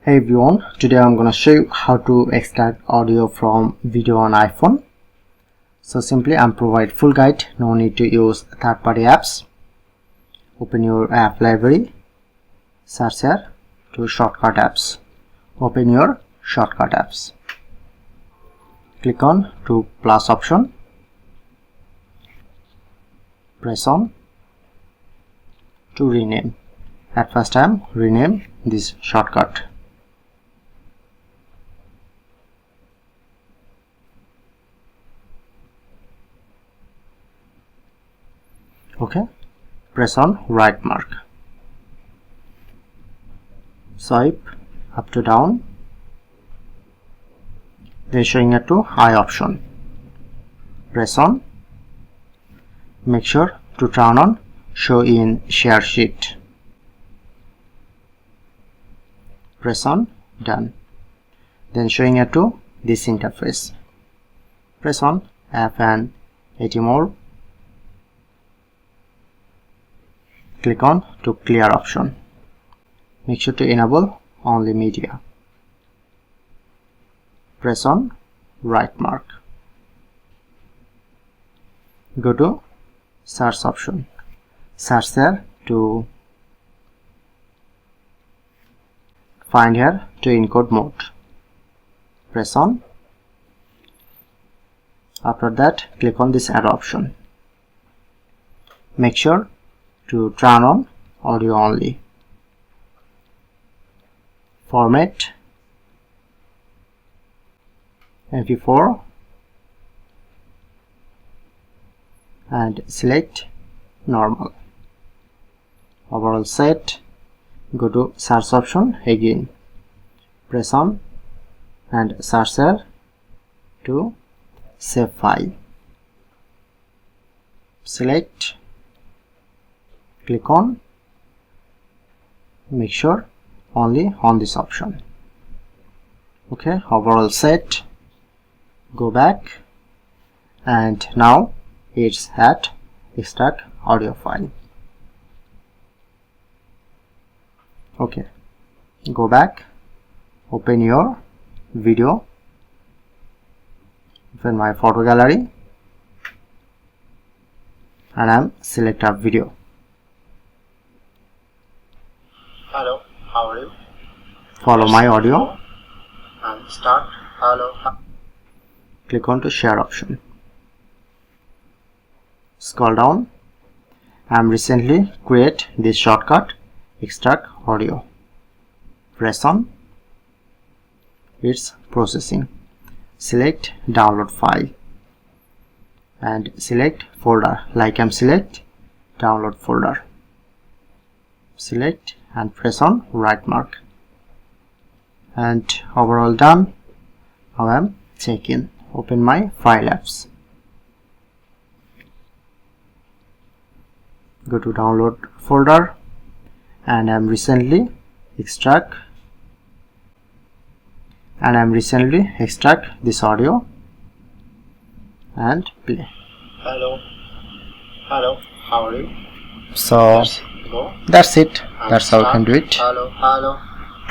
Hey everyone, today I'm going to show you how to extract audio from video on iPhone. So simply I'm provide full guide, no need to use third-party apps. Open your app library, search here to shortcut apps. Open your shortcut apps. Click on to plus option. Press on to rename. At first time rename this shortcut. Okay, press on right mark. Swipe up to down. Then showing it to I option. Press on. Make sure to turn on show in share sheet. Press on done. Then showing it to this interface. Press on F and 80 more. Click on to clear option. Make sure to enable only media. Press on right mark. Go to search option. Search there to find here to encode mode. Press on. After that click on this arrow option. Make sure to turn on audio only. Format MP4 and select normal. Overall set. Go to search option again. Press on and search there to save file. Select. Click on. Make sure only on this option. Okay, overall set. Go back and now it's at extract audio file. Okay, go back, open your video, open my photo gallery and I'm select a video. Hello, how are you? Follow my audio And start. Hello. Click on to share option. Scroll down. I'm recently create this shortcut extract audio. Press on. It's processing. Select download file and select folder like I'm select download folder. Select and press on right mark and overall done. Now I'm checking. Open my file apps. Go to download folder and I'm recently extract this audio and play. Hello, how are you? So Go. that's it. And That's how you can start. do it. Hello.